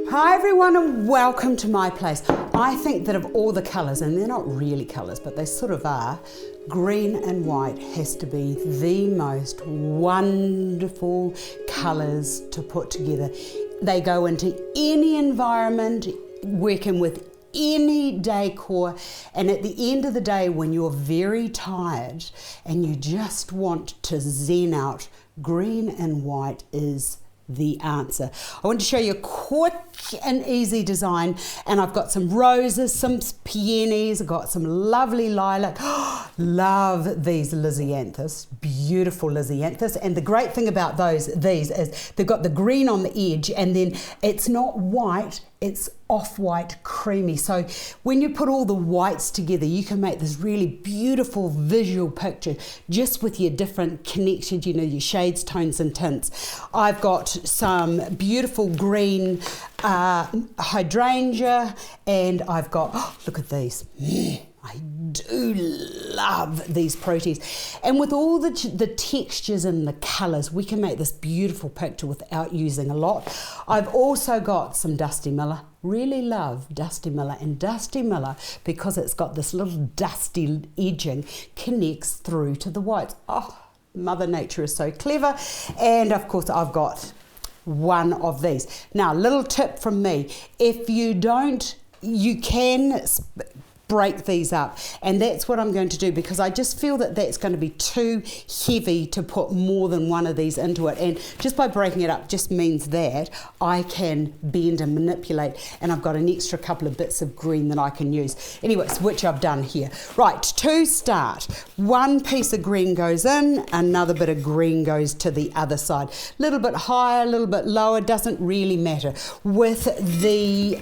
Hi everyone and welcome to my place. I think that of all the colours, and they're not really colours, but they sort of are, green and white has to be the most wonderful colours to put together. They go into any environment, working with any decor, and at the end of the day when you're very tired and you just want to zen out, green and white is the answer. I want to show you a quick and easy design, and I've got some roses, some peonies, I've got some lovely lilac. Love these lisianthus, beautiful lisianthus, and the great thing about these is they've got the green on the edge, and then it's not white, it's off-white creamy. So when you put all the whites together, you can make this really beautiful visual picture just with your different connections, you know, your shades, tones and tints. I've got some beautiful green hydrangea, and I've got, look at these. I do love these proteas, and with all the textures and the colours, we can make this beautiful picture without using a lot. I've also got some Dusty Miller. Really love Dusty Miller, and Dusty Miller, because it's got this little dusty edging, connects through to the whites. Oh, Mother Nature is so clever. And of course I've got one of these. Now, little tip from me, if you don't, you can break these up, and that's what I'm going to do, because I just feel that that's going to be too heavy to put more than one of these into it, and just by breaking it up just means that I can bend and manipulate, and I've got an extra couple of bits of green that I can use. Anyways, which I've done here. Right, to start, one piece of green goes in, another bit of green goes to the other side. A little bit higher, a little bit lower, doesn't really matter. With the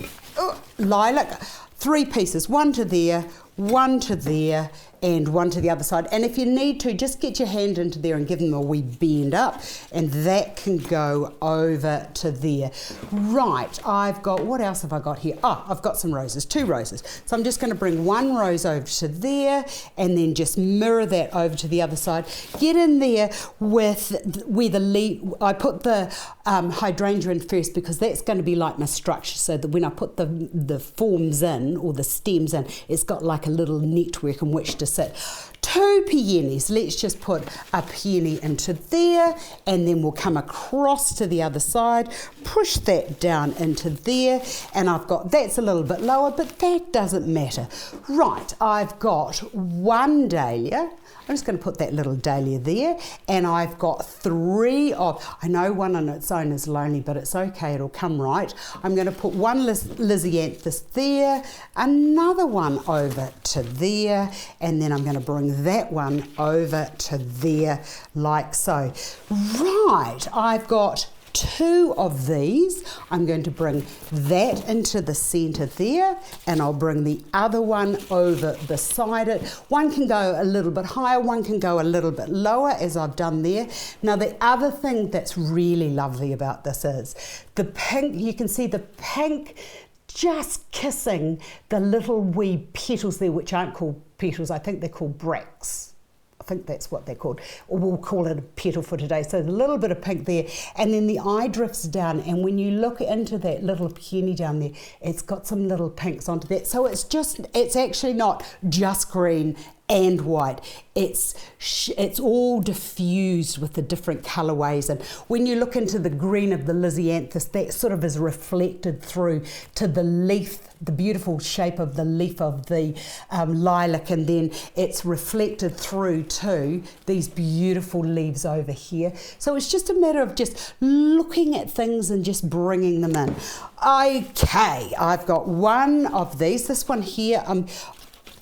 lilac, 3 pieces, one to there, and one to the other side. And if you need to, just get your hand into there and give them a wee bend up, and that can go over to there. Right, I've got, what else have I got here? Oh, I've got some roses, 2 roses. So I'm just going to bring one rose over to there, and then just mirror that over to the other side. Get in there with where the leaf, I put the hydrangea in first, because that's going to be like my structure, so that when I put the forms in, or the stems in, it's got like a little network in which to sit. 2 peonies, let's just put a peony into there, and then we'll come across to the other side, push that down into there, and I've got, that's a little bit lower, but that doesn't matter. Right, I've got 1 dahlia. I'm just going to put that little dahlia there, and I've got 3 of, I know one on its own is lonely, but it's okay, it'll come right. I'm going to put 1 lisianthus there, another one over to there, and then I'm going to bring that one over to there, like so. Right, I've got 2 of these. I'm going to bring that into the centre there, and I'll bring the other one over beside it. One can go a little bit higher, one can go a little bit lower, as I've done there. Now, the other thing that's really lovely about this is the pink. You can see the pink just kissing the little wee petals there, which aren't called petals, I think they're called bracts. I think that's what they're called, or we'll call it a petal for today. So a little bit of pink there, and then the eye drifts down, and when you look into that little peony down there, it's got some little pinks onto that. So it's actually not just green and white. It's all diffused with the different colourways, and when you look into the green of the lisianthus, that sort of is reflected through to the leaf, the beautiful shape of the leaf of the lilac, and then it's reflected through to these beautiful leaves over here. So it's just a matter of just looking at things and just bringing them in. Okay, I've got 1 of these. This one here, I'm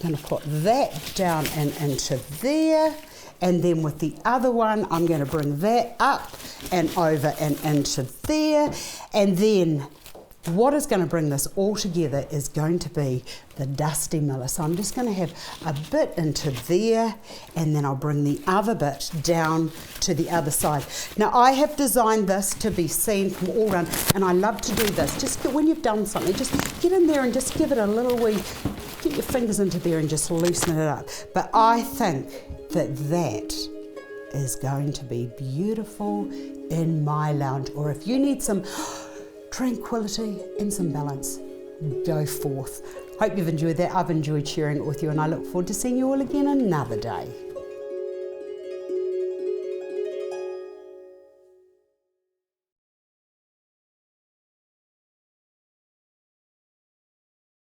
going to put that down and into there, and then with the other one I'm going to bring that up and over and into there, and then what is going to bring this all together is going to be the Dusty Miller. So I'm just going to have a bit into there, and then I'll bring the other bit down to the other side. Now, I have designed this to be seen from all around, and I love to do this. Just when you've done something, just get in there and just give it a little wee, get your fingers into there and just loosen it up. But I think that is going to be beautiful in my lounge. Or if you need some tranquility and some balance, go forth. Hope you've enjoyed that. I've enjoyed sharing it with you, and I look forward to seeing you all again another day.